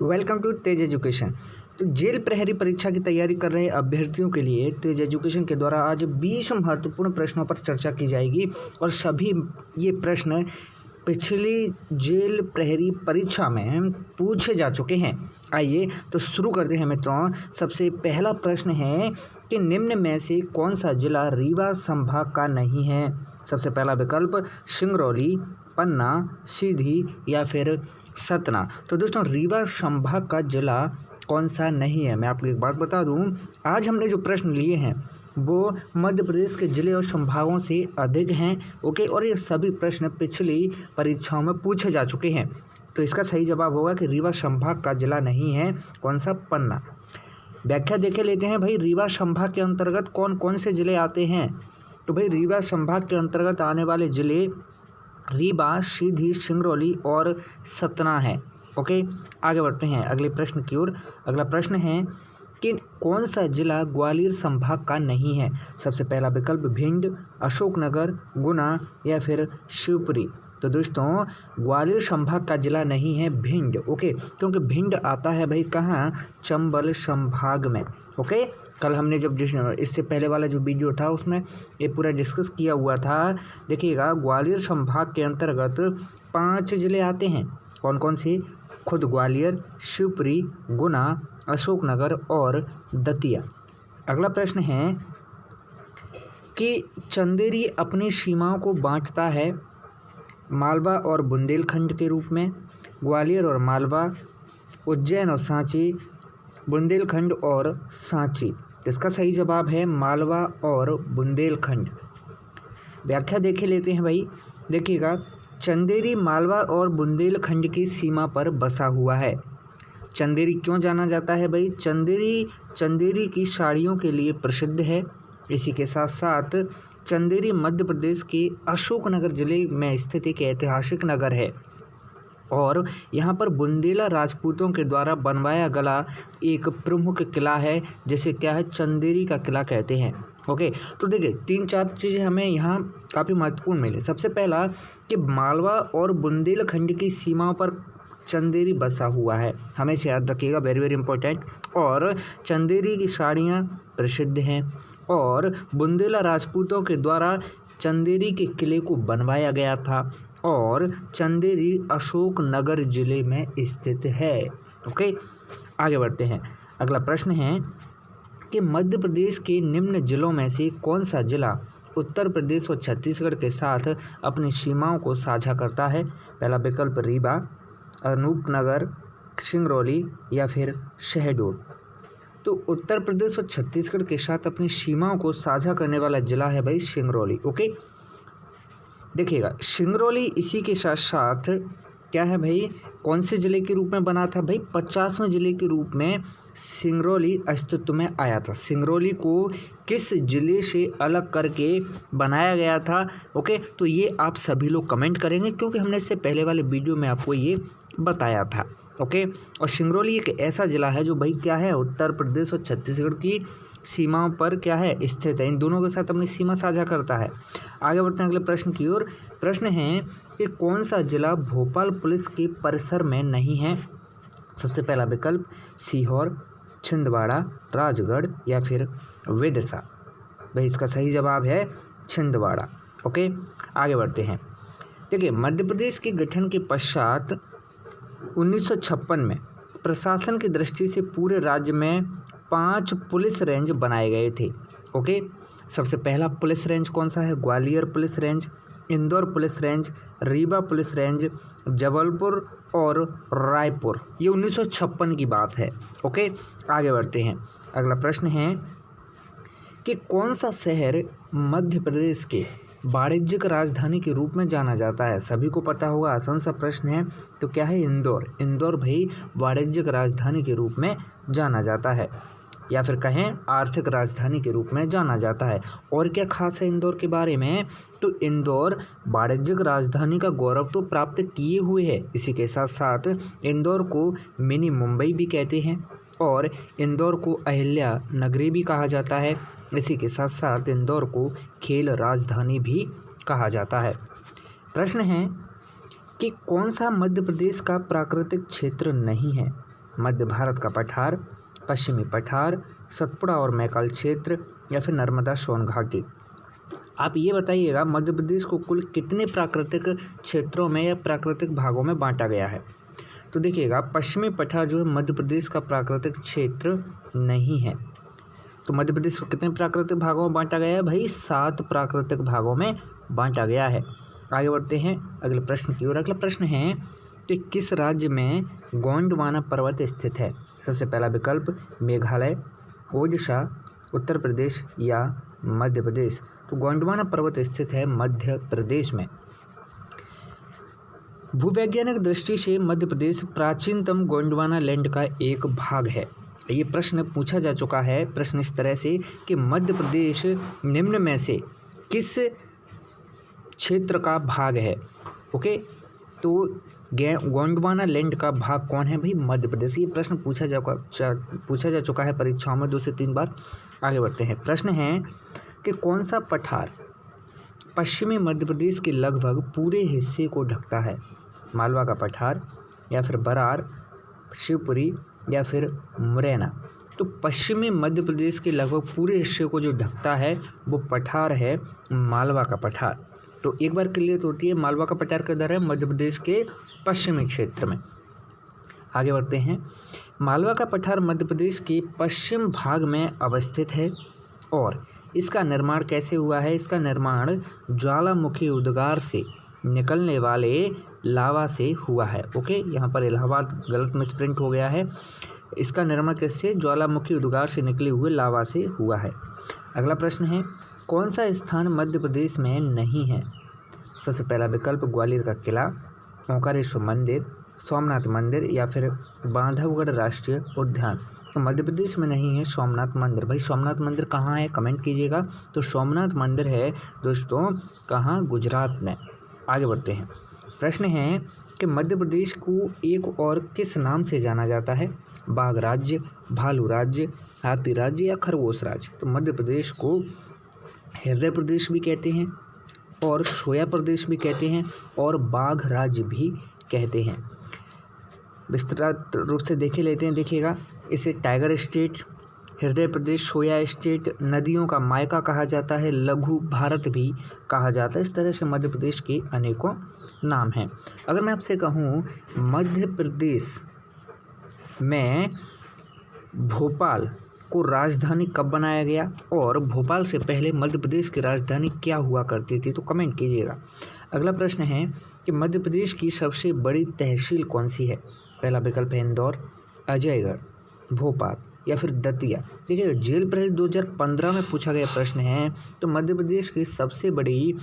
Welcome to Tej Education. तो जेल प्रहरी परीक्षा की तैयारी कर रहे अभ्यर्थियों के लिए तेज एजुकेशन के द्वारा आज 20 महत्वपूर्ण प्रश्नों पर चर्चा की जाएगी और सभी ये प्रश्न पिछली जेल प्रहरी परीक्षा में पूछे जा चुके हैं। आइए तो शुरू करते हैं मित्रों। सबसे पहला प्रश्न है कि निम्न में से कौन सा जिला रीवा संभाग का नहीं है। सबसे पहला विकल्प सिंगरौली, पन्ना, सीधी या फिर सतना। तो दोस्तों रीवा संभाग का जिला कौन सा नहीं है, मैं आपको एक बात बता दूं, आज हमने जो प्रश्न लिए हैं वो मध्य प्रदेश के जिले और संभागों से अधिक हैं। ओके, और ये सभी प्रश्न पिछली परीक्षाओं में पूछे जा चुके हैं। तो इसका सही जवाब होगा कि रीवा संभाग का जिला नहीं है। कौन सा? पन्ना। व्याख्या देखे लेते हैं भाई, रीवा संभाग के अंतर्गत कौन कौन से जिले आते हैं। तो भाई रीवा संभाग के अंतर्गत आने वाले जिले रीवा, सीधी, सिंगरौली और सतना है। ओके, आगे बढ़ते हैं अगले प्रश्न की ओर। अगला प्रश्न है कि कौन सा जिला ग्वालियर संभाग का नहीं है। सबसे पहला विकल्प भिंड, अशोकनगर, गुना या फिर शिवपुरी। तो दोस्तों ग्वालियर संभाग का जिला नहीं है भिंड। ओके, क्योंकि भिंड आता है भाई कहाँ? चंबल संभाग में। ओके, कल हमने जब इससे पहले वाला जो वीडियो था उसमें ये पूरा डिस्कस किया हुआ था। देखिएगा, ग्वालियर संभाग के अंतर्गत 5 जिले आते हैं। कौन कौन से? खुद ग्वालियर, शिवपुरी, गुना, अशोकनगर और दतिया। अगला प्रश्न है कि चंदेरी अपनी सीमाओं को बांटता है मालवा और बुंदेलखंड के रूप में, ग्वालियर और मालवा, उज्जैन और सांची, बुंदेलखंड और सांची। इसका सही जवाब है मालवा और बुंदेलखंड। व्याख्या देखे लेते हैं भाई। देखिएगा, चंदेरी मालवा और बुंदेलखंड की सीमा पर बसा हुआ है। चंदेरी क्यों जाना जाता है भाई? चंदेरी की साड़ियों के लिए प्रसिद्ध है। इसी के साथ साथ चंदेरी मध्य प्रदेश के अशोकनगर जिले में स्थित एक ऐतिहासिक नगर है और यहाँ पर बुंदेला राजपूतों के द्वारा बनवाया गला एक प्रमुख किला है, जिसे क्या है? चंदेरी का किला कहते हैं। ओके, तो देखिए 3-4 चीज़ें हमें यहाँ काफ़ी महत्वपूर्ण मिली। सबसे पहला कि मालवा और बुंदेलखंड की सीमाओं पर चंदेरी बसा हुआ है, हमेशा याद रखिएगा, वेरी वेरी इंपॉर्टेंट। और चंदेरी की साड़ियाँ प्रसिद्ध हैं और बुंदेला राजपूतों के द्वारा चंदेरी के किले को बनवाया गया था और चंदेरी अशोकनगर जिले में स्थित है। ओके, आगे बढ़ते हैं। अगला प्रश्न है कि मध्य प्रदेश के निम्न जिलों में से कौन सा जिला उत्तर प्रदेश और छत्तीसगढ़ के साथ अपनी सीमाओं को साझा करता है। पहला विकल्प रीवा, अनूपनगर, सिंगरौली या फिर शहडोल। तो उत्तर प्रदेश और छत्तीसगढ़ के साथ अपनी सीमाओं को साझा करने वाला जिला है भाई सिंगरौली। ओके, देखिएगा, सिंगरौली इसी के साथ साथ क्या है भाई, कौन से जिले के रूप में बना था भाई? 50वें जिले के रूप में सिंगरौली अस्तित्व में आया था। सिंगरौली को किस जिले से अलग करके बनाया गया था? ओके, तो ये आप सभी लोग कमेंट करेंगे क्योंकि हमने इससे पहले वाले वीडियो में आपको ये बताया था। ओके, और सिंगरौली एक ऐसा जिला है जो भाई क्या है? उत्तर प्रदेश और छत्तीसगढ़ की सीमाओं पर क्या है? स्थित है। इन दोनों के साथ अपनी सीमा साझा करता है। आगे बढ़ते हैं अगले प्रश्न की ओर। प्रश्न है कि कौन सा जिला भोपाल पुलिस के परिसर में नहीं है। सबसे पहला विकल्प सीहोर, छिंदवाड़ा, राजगढ़ या फिर विदिशा। भाई इसका सही जवाब है छिंदवाड़ा। ओके, आगे बढ़ते हैं। देखिए, मध्य प्रदेश के गठन के पश्चात 1956 में प्रशासन की दृष्टि से पूरे राज्य में 5 पुलिस रेंज बनाए गए थे। ओके, सबसे पहला पुलिस रेंज कौन सा है? Gwalior police range, Indore police range, Rewa police range, Jabalpur और रायपुर। ये 1956 की बात है। ओके, आगे बढ़ते हैं। अगला प्रश्न है कि कौन सा शहर मध्य प्रदेश के वाणिज्यिक राजधानी के रूप में जाना जाता है। सभी को पता होगा, आसान सा प्रश्न है। तो क्या है? इंदौर। इंदौर भाई वाणिज्यिक राजधानी के रूप में जाना जाता है, या फिर कहें आर्थिक राजधानी के रूप में जाना जाता है। और क्या खास है इंदौर के बारे में? तो इंदौर वाणिज्यिक राजधानी का गौरव तो प्राप्त किए हुए है। इसी के साथ साथ इंदौर को मिनी मुंबई भी कहते हैं और इंदौर को अहिल्या नगरी भी कहा जाता है। इसी के साथ साथ इंदौर को खेल राजधानी भी कहा जाता है। प्रश्न है कि कौन सा मध्य प्रदेश का प्राकृतिक क्षेत्र नहीं है। मध्य भारत का पठार, पश्चिमी पठार, सतपुड़ा और मैकाल क्षेत्र या फिर नर्मदा सोन घाटी। आप ये बताइएगा मध्य प्रदेश को कुल कितने प्राकृतिक क्षेत्रों में या प्राकृतिक भागों में बांटा गया है। तो देखिएगा पश्चिमी पठार जो है मध्य प्रदेश का प्राकृतिक क्षेत्र नहीं है। तो मध्य प्रदेश को कितने प्राकृतिक भागों में बांटा गया है भाई? 7 प्राकृतिक भागों में बांटा गया है। आगे बढ़ते हैं अगले प्रश्न की ओर। अगला प्रश्न है कि किस राज्य में गोंडवाना पर्वत स्थित है? सबसे पहला विकल्प मेघालय, ओडिशा, उत्तर प्रदेश या मध्य प्रदेश। तो गोंडवाना पर्वत स्थित है मध्य प्रदेश में। भूवैज्ञानिक दृष्टि से मध्य प्रदेश प्राचीनतम गोंडवाना लैंड का एक भाग है। ये प्रश्न पूछा जा चुका है। प्रश्न इस तरह से कि मध्य प्रदेश निम्न में से किस क्षेत्र का भाग है? ओके, तो गोंडवाना लैंड का भाग कौन है भाई? मध्य प्रदेश। ये प्रश्न पूछा जा चुका है परीक्षाओं में 2 से 3 बार। आगे बढ़ते हैं। प्रश्न है कि कौन सा पठार पश्चिमी मध्य प्रदेश के लगभग पूरे हिस्से को ढकता है? मालवा का पठार या फिर बरार, शिवपुरी या फिर मुरैना। तो पश्चिमी मध्य प्रदेश के लगभग पूरे हिस्से को जो ढकता है वो पठार है मालवा का पठार। तो एक बार क्लियर होती है मालवा का पठार किधर है? मध्य प्रदेश के पश्चिमी क्षेत्र में। आगे बढ़ते हैं। मालवा का पठार मध्य प्रदेश के पश्चिम भाग में अवस्थित है और इसका निर्माण कैसे हुआ है? इसका निर्माण ज्वालामुखी उद्गार से निकलने वाले लावा से हुआ है। ओके, यहाँ पर इलाहाबाद गलत मिसप्रिंट हो गया है। इसका निर्माण कैसे? ज्वालामुखी उद्गार से निकले हुए लावा से हुआ है। अगला प्रश्न है कौन सा स्थान मध्य प्रदेश में नहीं है? सबसे पहला विकल्प ग्वालियर का किला, ओंकारेश्वर मंदिर, सोमनाथ मंदिर या फिर बांधवगढ़ राष्ट्रीय उद्यान। तो मध्य प्रदेश में नहीं है सोमनाथ मंदिर। भाई सोमनाथ मंदिर कहाँ है? कमेंट कीजिएगा। तो सोमनाथ मंदिर है दोस्तों कहाँ? गुजरात में। आगे बढ़ते हैं। प्रश्न है कि मध्य प्रदेश को एक और किस नाम से जाना जाता है? बाघ राज्य, भालू राज्य, हाथी राज्य या खरगोश राज्य। तो मध्य प्रदेश को हृदय प्रदेश भी कहते हैं और सोया प्रदेश भी कहते हैं और बाघ राज्य भी कहते हैं। विस्तृत रूप से देखे लेते हैं। देखिएगा इसे टाइगर स्टेट, हृदय प्रदेश, सोया स्टेट, नदियों का मायका कहा जाता है, लघु भारत भी कहा जाता है। इस तरह से मध्य प्रदेश के अनेकों नाम हैं। अगर मैं आपसे कहूँ मध्य प्रदेश में भोपाल को राजधानी कब बनाया गया और भोपाल से पहले मध्य प्रदेश की राजधानी क्या हुआ करती थी? तो कमेंट कीजिएगा। अगला प्रश्न है कि मध्य प्रदेश की सबसे बड़ी तहसील कौन सी है? पहला विकल्प है इंदौर, अजयगढ़, भोपाल या फिर दतिया। देखिए जेल प्रहरी 2015 में पूछा गया प्रश्न है। तो मध्य प्रदेश की सबसे बड़ी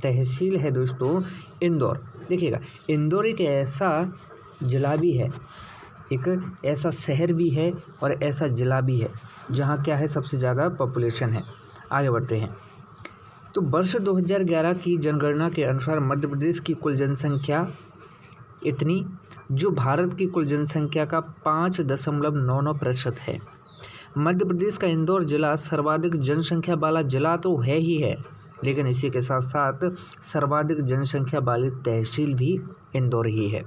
तहसील है दोस्तों इंदौर। देखिएगा इंदौर एक ऐसा जिला भी है, एक ऐसा शहर भी है और ऐसा जिला भी है जहाँ क्या है सबसे ज़्यादा पॉपुलेशन है। आगे बढ़ते हैं। तो वर्ष 2011 की जनगणना के अनुसार मध्य प्रदेश की कुल जनसंख्या इतनी, जो भारत की कुल जनसंख्या का 5.99% है। मध्य प्रदेश का इंदौर जिला सर्वाधिक जनसंख्या वाला जिला तो है ही है, लेकिन इसी के साथ साथ सर्वाधिक जनसंख्या वाली तहसील भी इंदौर ही है।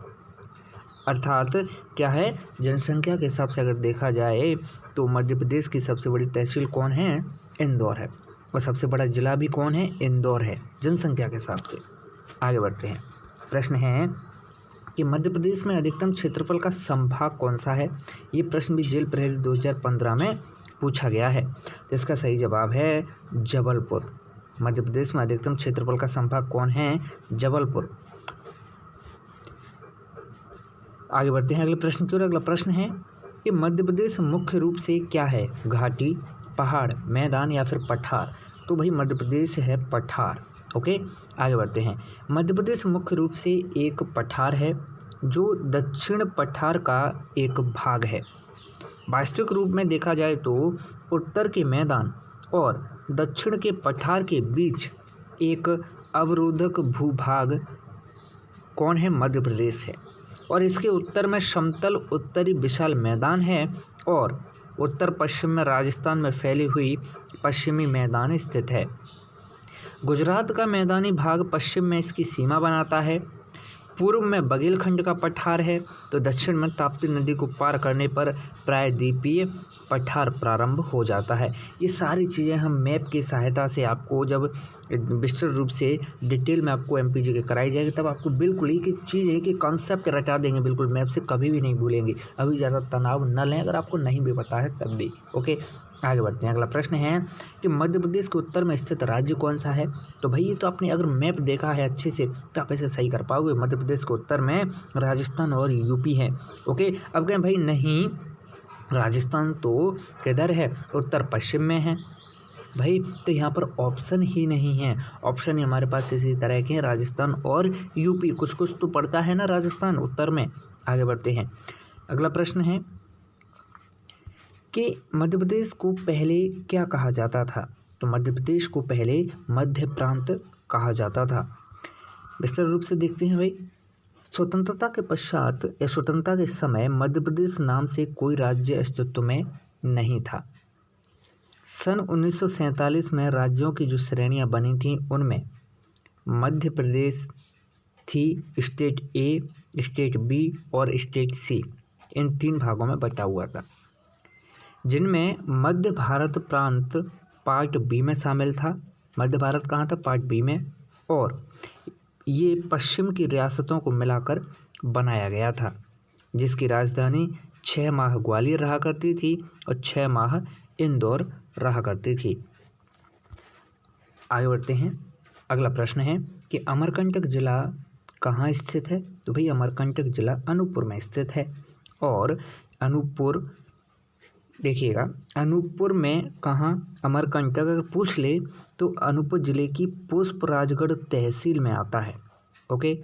अर्थात क्या है, जनसंख्या के हिसाब से अगर देखा जाए तो मध्य प्रदेश की सबसे बड़ी तहसील कौन है? इंदौर है। और सबसे बड़ा जिला भी कौन है? इंदौर है जनसंख्या के हिसाब से। आगे बढ़ते हैं। प्रश्न है कि मध्य प्रदेश में अधिकतम क्षेत्रफल का संभाग कौन सा है? ये प्रश्न भी जेल प्रहरी 2015 में पूछा गया है। तो इसका सही जवाब है जबलपुर। मध्य प्रदेश में अधिकतम क्षेत्रफल का संभाग कौन है? जबलपुर। आगे बढ़ते हैं अगले प्रश्न की ओर। अगला प्रश्न है कि मध्य प्रदेश मुख्य रूप से क्या है? घाटी, पहाड़, मैदान या फिर पठार। तो भाई मध्य प्रदेश है पठार। ओके, आगे बढ़ते हैं। मध्य प्रदेश मुख्य रूप से एक पठार है जो दक्षिण पठार का एक भाग है। वास्तविक रूप में देखा जाए तो उत्तर के मैदान और दक्षिण के पठार के बीच एक अवरोधक भूभाग कौन है? मध्य प्रदेश है। और इसके उत्तर में समतल उत्तरी विशाल मैदान है और उत्तर पश्चिम में राजस्थान में फैली हुई पश्चिमी मैदान स्थित है। गुजरात का मैदानी भाग पश्चिम में इसकी सीमा बनाता है। पूर्व में बघेलखंड का पठार है, तो दक्षिण में ताप्ती नदी को पार करने पर प्रायद्वीपीय पठार प्रारंभ हो जाता है। ये सारी चीज़ें हम मैप की सहायता से आपको जब विस्तृत रूप से डिटेल में आपको एमपीजी के कराई जाएगी, तब आपको बिल्कुल एक एक चीज़ एक एक कॉन्सेप्ट रटा देंगे, बिल्कुल मैप से कभी भी नहीं भूलेंगे। अभी ज़्यादा तनाव न लें अगर आपको नहीं भी पता है तब भी। ओके, आगे बढ़ते हैं। अगला प्रश्न है कि मध्य प्रदेश के उत्तर में स्थित राज्य कौन सा है। तो भाई ये तो आपने अगर मैप देखा है अच्छे से तो आप ऐसे सही कर पाओगे। मध्य प्रदेश के उत्तर में राजस्थान और यूपी है। ओके, अब कहें भाई नहीं, राजस्थान तो किधर है, उत्तर पश्चिम में है भाई, तो यहाँ पर ऑप्शन ही नहीं है। ऑप्शन ही हमारे पास इसी तरह के हैं, राजस्थान और यूपी। कुछ कुछ तो पड़ता है ना राजस्थान उत्तर में। आगे बढ़ते हैं। अगला प्रश्न है कि मध्य प्रदेश को पहले क्या कहा जाता था। तो मध्य प्रदेश को पहले मध्य प्रांत कहा जाता था। विस्तार रूप से देखते हैं भाई। स्वतंत्रता के पश्चात या स्वतंत्रता के समय मध्य प्रदेश नाम से कोई राज्य अस्तित्व में नहीं था। सन 1947 में राज्यों की जो श्रेणियां बनी थीं उनमें मध्य प्रदेश थी, स्टेट ए, स्टेट बी और स्टेट सी, इन 3 भागों में बटा हुआ था, जिनमें मध्य भारत प्रांत पार्ट बी में शामिल था। मध्य भारत कहाँ था, पार्ट बी में। और ये पश्चिम की रियासतों को मिलाकर बनाया गया था, जिसकी राजधानी 6 माह ग्वालियर रहा करती थी और 6 माह इंदौर रहा करती थी। आगे बढ़ते हैं। अगला प्रश्न है कि अमरकंटक जिला कहाँ स्थित है। तो भाई अमरकंटक जिला अनूपपुर में स्थित है। और अनूपपुर देखिएगा, अनूपपुर में कहाँ, अमरकंटक अगर पूछ ले तो अनूपपुर जिले की पुष्पराजगढ़ तहसील में आता है। ओके,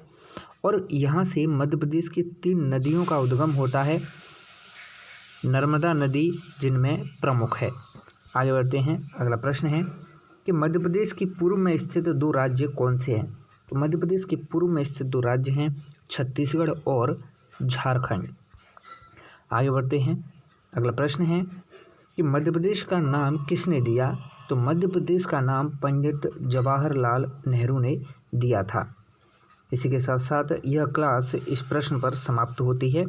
और यहाँ से मध्य प्रदेश की 3 नदियों का उद्गम होता है, नर्मदा नदी जिनमें प्रमुख है। आगे बढ़ते हैं। अगला प्रश्न है कि मध्य प्रदेश की पूर्व में स्थित 2 राज्य कौन से हैं। तो मध्य प्रदेश के पूर्व में स्थित 2 राज्य हैं, छत्तीसगढ़ और झारखंड। आगे बढ़ते हैं। अगला प्रश्न है कि मध्य प्रदेश का नाम किसने दिया। तो मध्य प्रदेश का नाम पंडित जवाहरलाल नेहरू ने दिया था। इसी के साथ साथ यह क्लास इस प्रश्न पर समाप्त होती है।